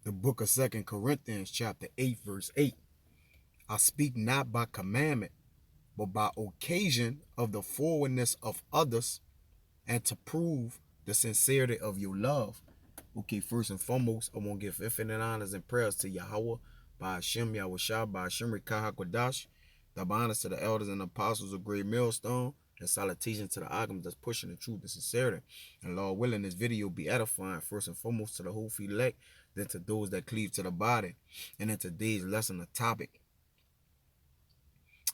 The book of Second Corinthians chapter 8 verse 8. I speak not by commandment, but by occasion of the forwardness of others, and to prove the sincerity of your love. Okay, first and foremost, I want to give infinite honors and prayers to Yahweh, by Hashem, Yahushua, by Hashem, Rikah HaKodash, the honors to the elders and apostles of Great Millstone, and salutations to the Agams that's pushing the truth and sincerity. And Lord willing, this video be edifying, first and foremost to the whole elect, then to those that cleave to the body. And in today's lesson, the topic,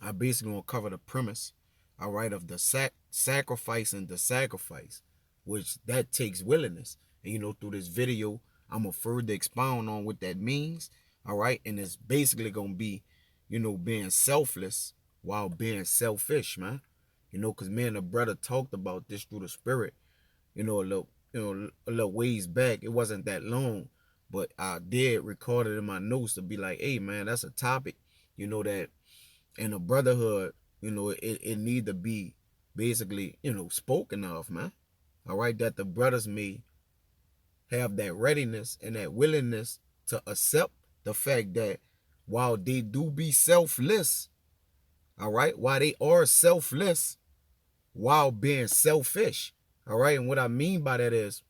I basically want to cover the premise, all right, of the sacrifice and the sacrifice, which that takes willingness. And through this video, I'm gonna further expound on what that means, all right. And it's basically gonna be, being selfless while being selfish, man. Because me and the brother talked about this through the spirit, a little ways back. It wasn't that long, but I did record it in my notes to be like, hey, man, that's a topic, that in a brotherhood, it need to be basically, spoken of, man. All right, that the brothers may have that readiness and that willingness to accept the fact that while they do be selfless, all right, while they are selfless, while being selfish, all right. And what I mean by that is,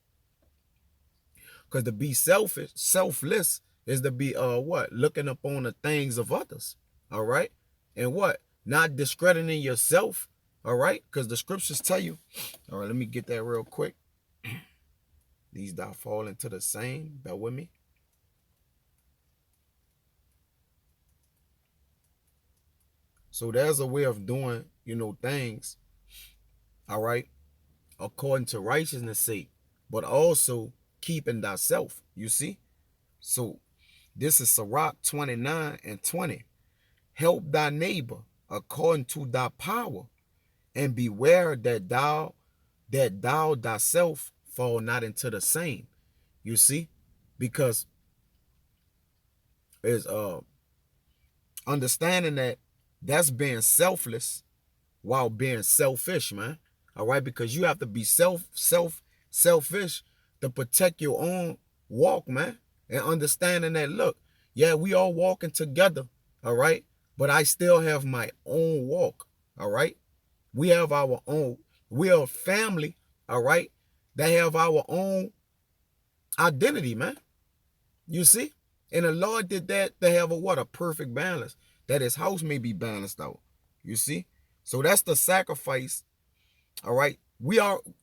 because to be selfless is to be what? Looking upon the things of others, all right? And what? Not discrediting yourself, all right? Because the scriptures tell you, all right, let me get that real quick. These thou fall into the same, bear with me. So there's a way of doing, things, all right, according to righteousness' sake, but also keeping thyself, you see? So this is Sirach 29 and 20. Help thy neighbor according to thy power, and beware that thou thyself fall not into the same. You see? Because it's understanding that that's being selfless while being selfish, man. All right, because you have to be selfish to protect your own walk, man. And understanding that, look, yeah, we all walking together, all right, but I still have my own walk, all right? We have our own, we are family, all right, that have our own identity, man. You see? And the Lord did that to have a perfect balance, that his house may be balanced out. You see? So that's the sacrifice, all right?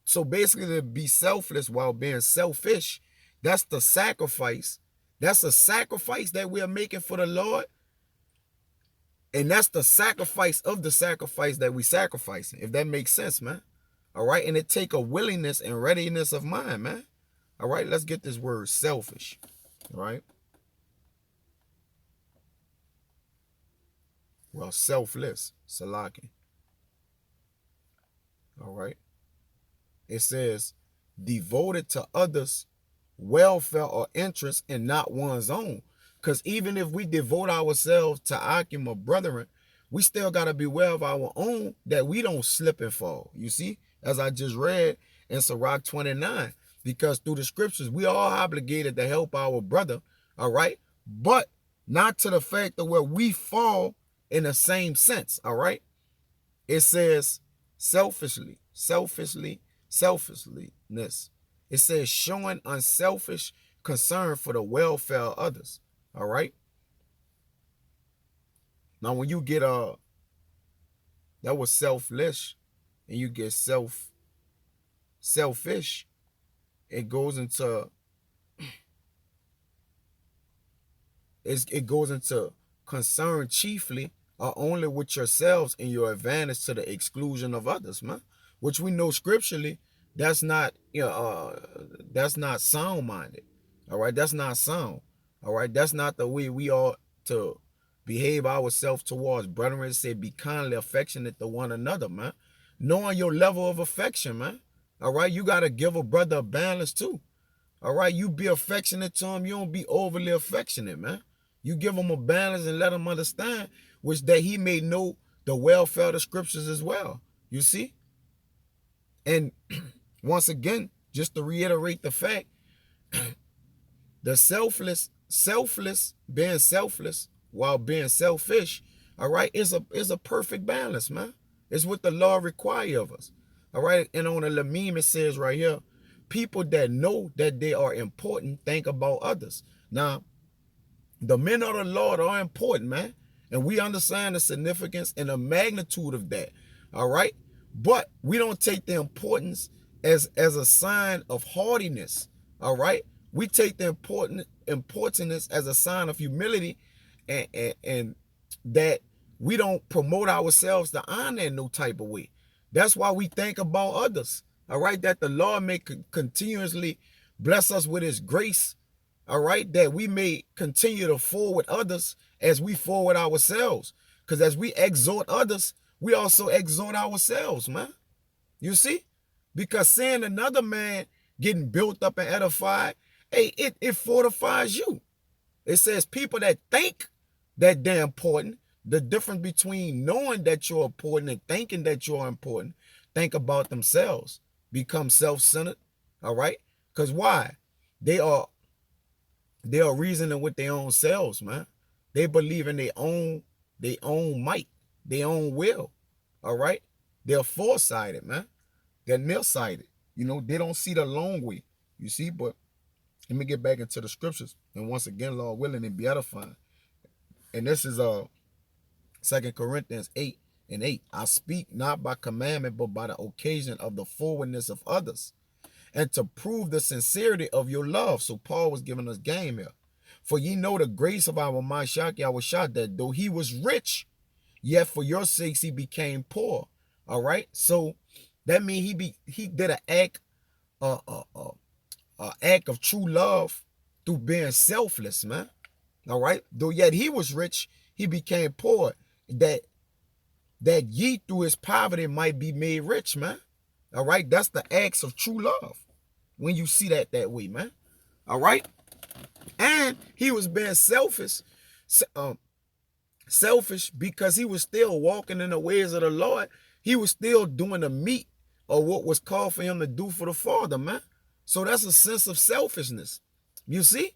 So basically to be selfless while being selfish, that's the sacrifice. That's a sacrifice that we are making for the Lord. And that's the sacrifice of the sacrifice that we sacrificing, if that makes sense, man. All right, and it take a willingness and readiness of mind, man. All right, let's get this word selfish, all right? Well, selfless, salaki. All right. It says, devoted to others' welfare or interest and not one's own. Because even if we devote ourselves to Akim or brethren, we still got to beware of our own, that we don't slip and fall. You see, as I just read in Sirach 29, because through the scriptures, we are obligated to help our brother, all right? But not to the fact of where we fall in the same sense, all right? It says selfishness. It says showing unselfish concern for the welfare of others. All right. Now, when you get that was selfless, and you get selfish, it goes into concern chiefly or only with yourselves and your advantage to the exclusion of others, man. Which we know scripturally, that's not sound-minded. All right, that's not sound. All right, that's not the way we ought to behave ourselves towards brethren. It said, be kindly affectionate to one another, man. Knowing your level of affection, man. All right, you got to give a brother a balance too. All right, you be affectionate to him. You don't be overly affectionate, man. You give him a balance and let him understand, which that he may know the welfare of the scriptures as well. You see? And once again, just to reiterate the fact, the being selfless while being selfish, all right, is a perfect balance, man. It's what the law requires of us. All right. And on the Lamim, it says right here, people that know that they are important think about others. Now, the men of the Lord are important, man. And we understand the significance and the magnitude of that. All right. But we don't take the importance as a sign of haughtiness. All right. We take the importance as a sign of humility, and that we don't promote ourselves to honor in no type of way. That's why we think about others. All right. That the Lord may continuously bless us with his grace. All right, that we may continue to forward others as we forward ourselves. Because as we exhort others, we also exhort ourselves, man. You see? Because seeing another man getting built up and edified, hey, it fortifies you. It says people that think that they're important, the difference between knowing that you're important and thinking that you're important, think about themselves, become self-centered, all right? Because why? They are reasoning with their own selves, man. They believe in their own might, their own will. All right? They're foresighted, man. They're nearsighted. You know, they don't see the long way. You see, but let me get back into the scriptures. And once again, Lord willing, and be edifying. And this is 2 Corinthians 8:8. I speak not by commandment, but by the occasion of the forwardness of others, and to prove the sincerity of your love. So Paul was giving us game here. For ye know the grace of our Mashaki, our shot, that though he was rich, yet for your sakes he became poor. All right. So that means he did an act, act of true love through being selfless, man. All right. Though yet he was rich, he became poor, that ye through his poverty might be made rich, man. All right. That's the acts of true love, when you see that way, man. All right. And he was being selfish because he was still walking in the ways of the Lord. He was still doing the meat of what was called for him to do for the Father, man. So that's a sense of selfishness. You see?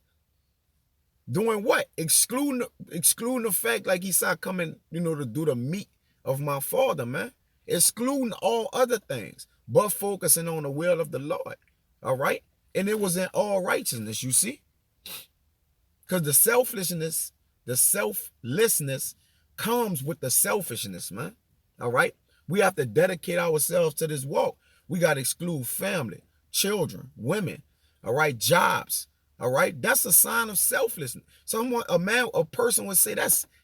Doing what? Excluding the fact, like he said, coming, to do the meat of my Father, man. Excluding all other things, but focusing on the will of the Lord. All right? And it was in all righteousness, you see? Because the selflessness comes with the selfishness, man. All right? We have to dedicate ourselves to this walk. We got to exclude family, children, women, all right, jobs, all right? That's a sign of selflessness. A person would say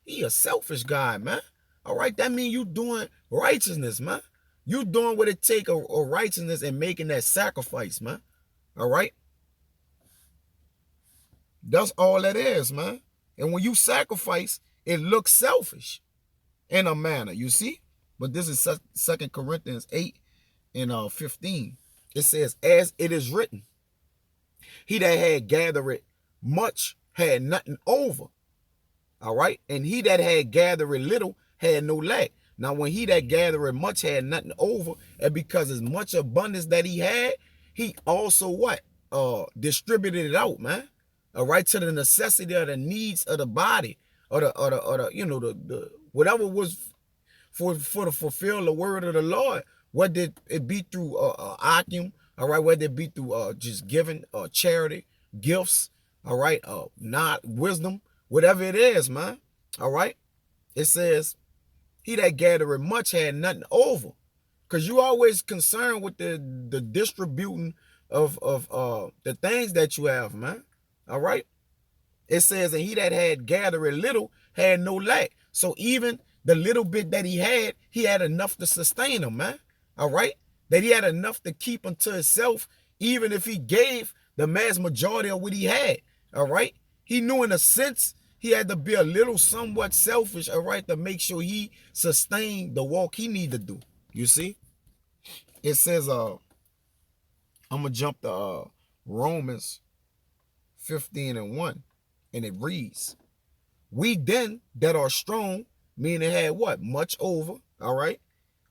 he a selfish guy, man. All right? That means you doing righteousness, man. You doing what it take of righteousness and making that sacrifice, man. All right? That's all that is, man. And when you sacrifice, it looks selfish in a manner, you see? But this is 2 Corinthians 8:15. It says, as it is written, he that had gathered much had nothing over. All right? And he that had gathered little had no lack. Now, when he that gathered much had nothing over, and because as much abundance that he had, he also what? Distributed it out, man. All right, to the necessity of the needs of the body, or the whatever was for to fulfill the word of the Lord. Whether it be through akim, all right, whether it be through just giving charity, gifts, all right, not wisdom, whatever it is, man. All right, it says, he that gathered much had nothing over, because you always concerned with the distributing of the things that you have, man. All right. It says, and he that had gathered little had no lack. So even the little bit that he had enough to sustain him, man. All right. That he had enough to keep unto himself, even if he gave the mass majority of what he had. All right. He knew in a sense he had to be a little somewhat selfish, all right, to make sure he sustained the walk he needed to do. You see? It says, I'm going to jump to Romans 15:1, and it reads, we then that are strong, meaning had what? Much over, all right,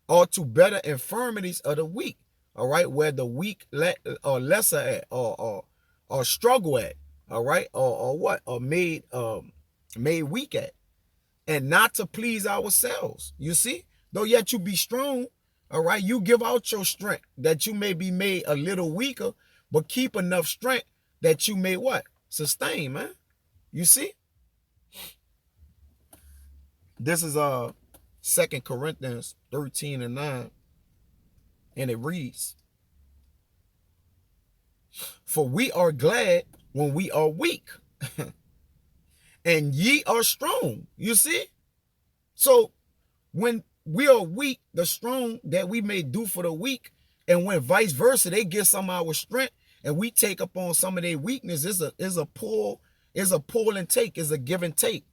or to better infirmities of the weak, all right, where the weak or lesser at, or struggle at, all right, or what, or made weak at, and not to please ourselves. You see, though yet you be strong, all right, you give out your strength that you may be made a little weaker, but keep enough strength that you may what? Sustain, man. You see? This is 2 Corinthians 13:9, and it reads, "For we are glad when we are weak, and ye are strong." You see? So when we are weak, the strong that we may do for the weak, and when vice versa, they get some of our strength and we take upon some of their weakness, is a pull, and take, is a give and take.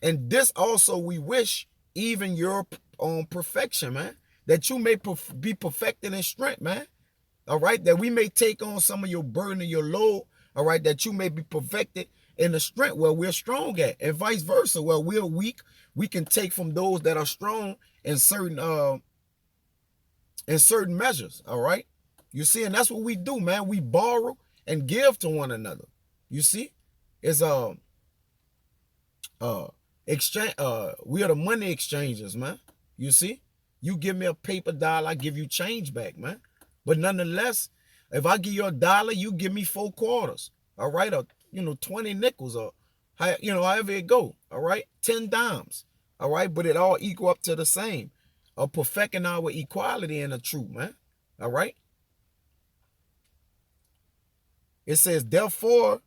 And this also we wish, even your perfection, man, that you may be perfected in strength, man. All right, that we may take on some of your burden and your load. All right, that you may be perfected in the strength where we're strong at, and vice versa, where we're weak, we can take from those that are strong in certain measures. All right, you see, and that's what we do, man. We borrow and give to one another. You see, it's exchange, we are the money exchangers, man. You see, you give me a paper dollar, I give you change back, man. But nonetheless, if I give you $1, you give me 4/4. All right, or 20 nickels, or however it go. All right, 10 dimes. All right, but it all equal up to the same, of perfecting our equality in the truth, man. All right. It says, "Therefore,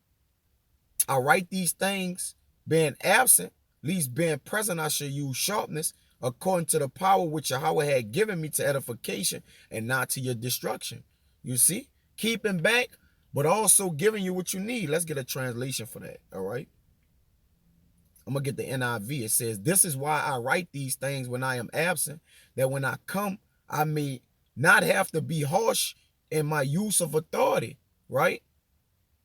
I write these things, being absent, least being present, I shall use sharpness, according to the power which Yahweh had given me to edification and not to your destruction." You see, keeping back, but also giving you what you need. Let's get a translation for that. All right. I'm going to get the NIV. It says, "This is why I write these things when I am absent, that when I come, I may not have to be harsh in my use of authority." Right?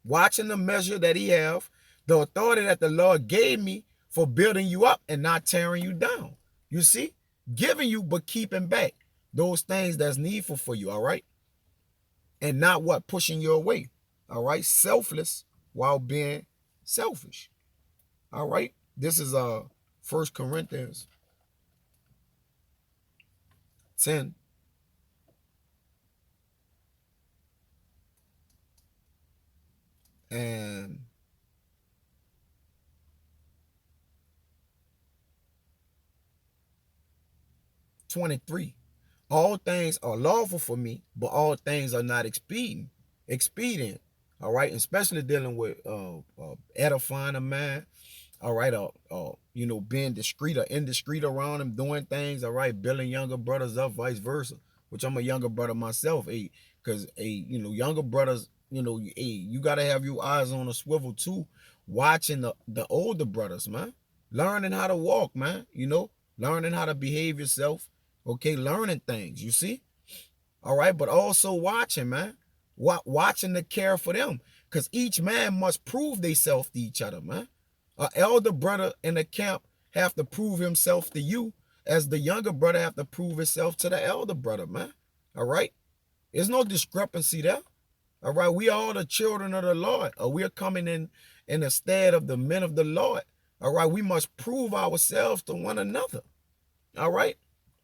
Watching the measure that he have, the authority that the Lord gave me for building you up and not tearing you down. You see, giving you but keeping back those things that's needful for you. All right, and not what, pushing you away. All right, selfless while being selfish. All right, this is 1 Corinthians 10 and 23. "All things are lawful for me, but all things are not expedient." All right, especially dealing with edifying a man. All right, being discreet or indiscreet around him, doing things. All right, building younger brothers up, vice versa. Which I'm a younger brother myself, because younger brothers, you gotta have your eyes on a swivel too, watching the older brothers, man, learning how to walk, man. Learning how to behave yourself. Okay, learning things. You see. All right, but also watching, man. Watching the care for them. Because each man must prove theyself to each other, man. An elder brother in the camp have to prove himself to you, as the younger brother have to prove himself to the elder brother, man. All right? There's no discrepancy there. All right, we are all the children of the Lord, or we are coming in the stead of the men of the Lord. All right, we must prove ourselves to one another. All right?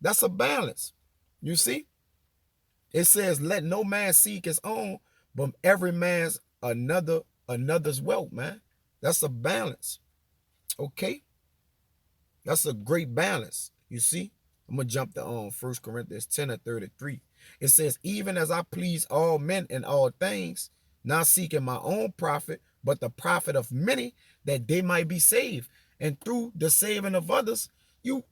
That's a balance. You see? It says, "Let no man seek his own, but every man's another's wealth," man. That's a balance. Okay? That's a great balance. You see? I'm going to jump to 1 Corinthians 10 and 33. It says, "Even as I please all men in all things, not seeking my own profit, but the profit of many, that they might be saved. And through the saving of others, you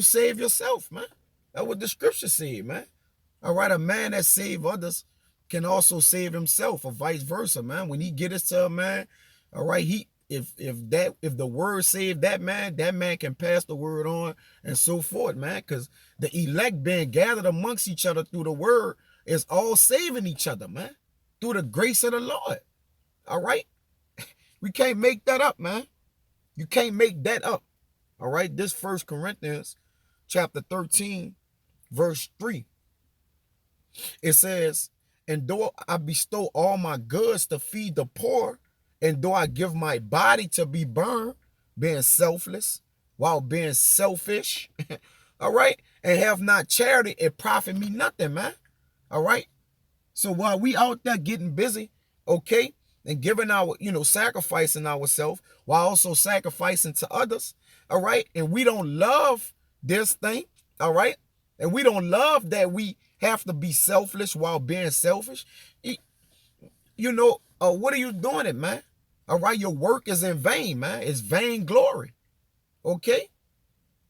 save yourself, man." That's what the scripture said, man. All right, a man that save others can also save himself, or vice versa, man. When he get it to a man, all right, if the word saved that man can pass the word on and so forth, man. Because the elect being gathered amongst each other through the word is all saving each other, man, through the grace of the Lord. All right, we can't make that up, man. You can't make that up. All right, this 1 Corinthians chapter 13, verse 3. It says, "And though I bestow all my goods to feed the poor, And though I give my body to be burned, being selfless, while being selfish, all right, and have not charity, it profit me nothing, man. All right. So while we out there getting busy, okay, and giving our, sacrificing ourselves while also sacrificing to others, all right, and we don't love this thing, all right, and we don't love that we have to be selfless while being selfish, what are you doing it, man? All right, your work is in vain, man. It's vain glory, okay?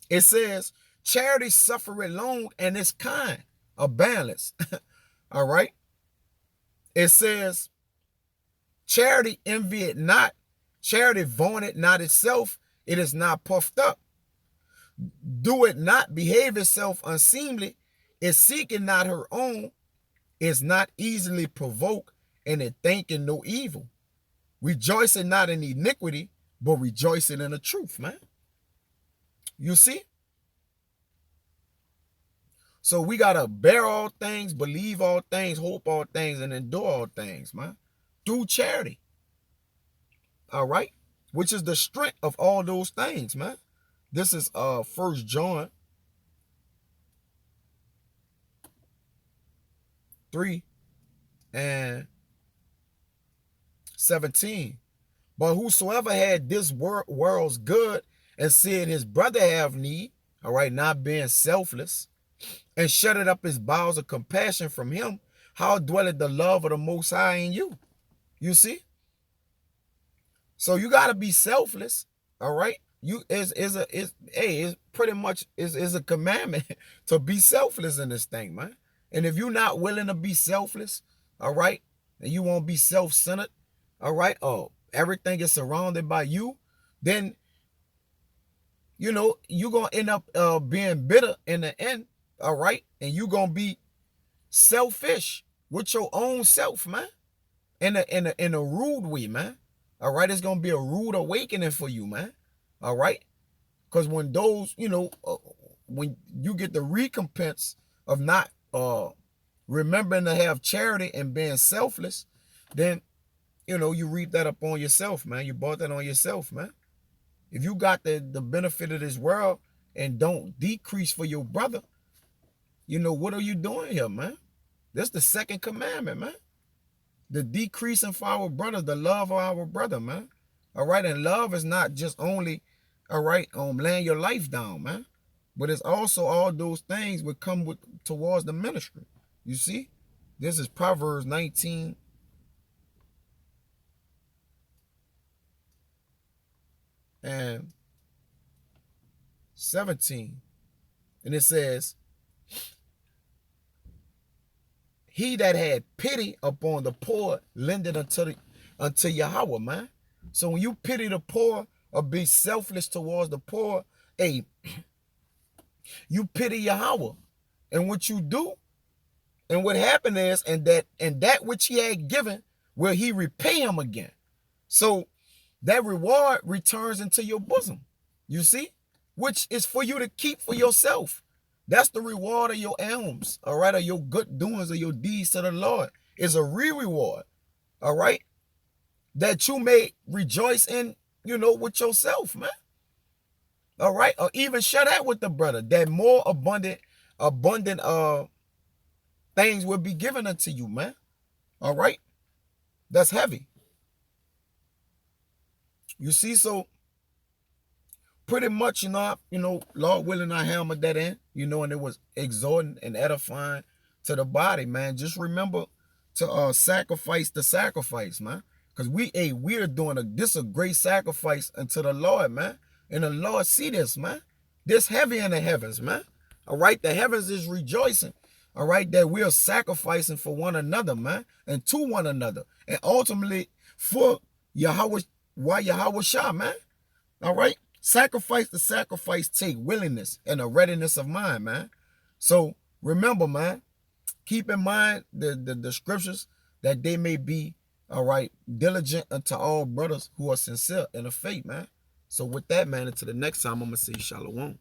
It says, charity suffereth long and is kind, a balance, all right? It says, charity envieth not, charity vaunteth not itself, it is not puffed up. Do it not behave itself unseemly, it seeketh not her own, is not easily provoked, and it thinketh no evil. Rejoicing not in iniquity, but rejoicing in the truth, man. You see? So we got to bear all things, believe all things, hope all things, and endure all things, man. Through charity. All right? Which is the strength of all those things, man. This is 1 John 3 and 17. But whosoever had this world's good and said his brother have need, all right, not being selfless, and shutted up his bowels of compassion from him, how dwelleth the love of the Most High in you? You see? So you got to be selfless, all right? It's pretty much is a commandment to be selfless in this thing, man. And if you're not willing to be selfless, all right, and you won't be self-centered, all right, everything is surrounded by you, then, you're going to end up being bitter in the end, all right? And you're going to be selfish with your own self, man, in a rude way, man. All right, it's going to be a rude awakening for you, man. All right? Because when those, when you get the recompense of not remembering to have charity and being selfless, then, you reap that upon yourself, man. You bought that on yourself, man. If you got the benefit of this world and don't decrease for your brother, what are you doing here, man? That's the second commandment, man. The decreasing for our brother, the love of our brother, man. All right, and love is not just only, all right, laying your life down, man, but it's also all those things would come towards the ministry. You see, this is Proverbs 19 and 17, and it says, he that had pity upon the poor lended unto Yahweh, man. So when you pity the poor or be selfless towards the poor, hey, you pity Yahweh. And what you do, and what happened is, and that which he had given, will he repay him again. So that reward returns into your bosom. You see? Which is for you to keep for yourself. That's the reward of your alms, all right, or your good doings or your deeds to the Lord. It's a real reward, all right, that you may rejoice in, with yourself, man. All right, or even share that with the brother, that more abundant things will be given unto you, man. All right, that's heavy. You see, so pretty much, Lord willing, I hammered that in, and it was exhorting and edifying to the body, man. Just remember to sacrifice the sacrifice, man. Because we're doing this a great sacrifice unto the Lord, man. And the Lord see this, man. This heavy in the heavens, man. All right, the heavens is rejoicing. All right, that we are sacrificing for one another, man, and to one another, and ultimately for Yahweh, Shah, man. All right. Sacrifice the sacrifice take willingness and a readiness of mind, man. So remember, man, keep in mind the scriptures, that they may be, all right, diligent unto all brothers who are sincere in the faith, man. So with that, man, until the next time, I'm going to say shalom.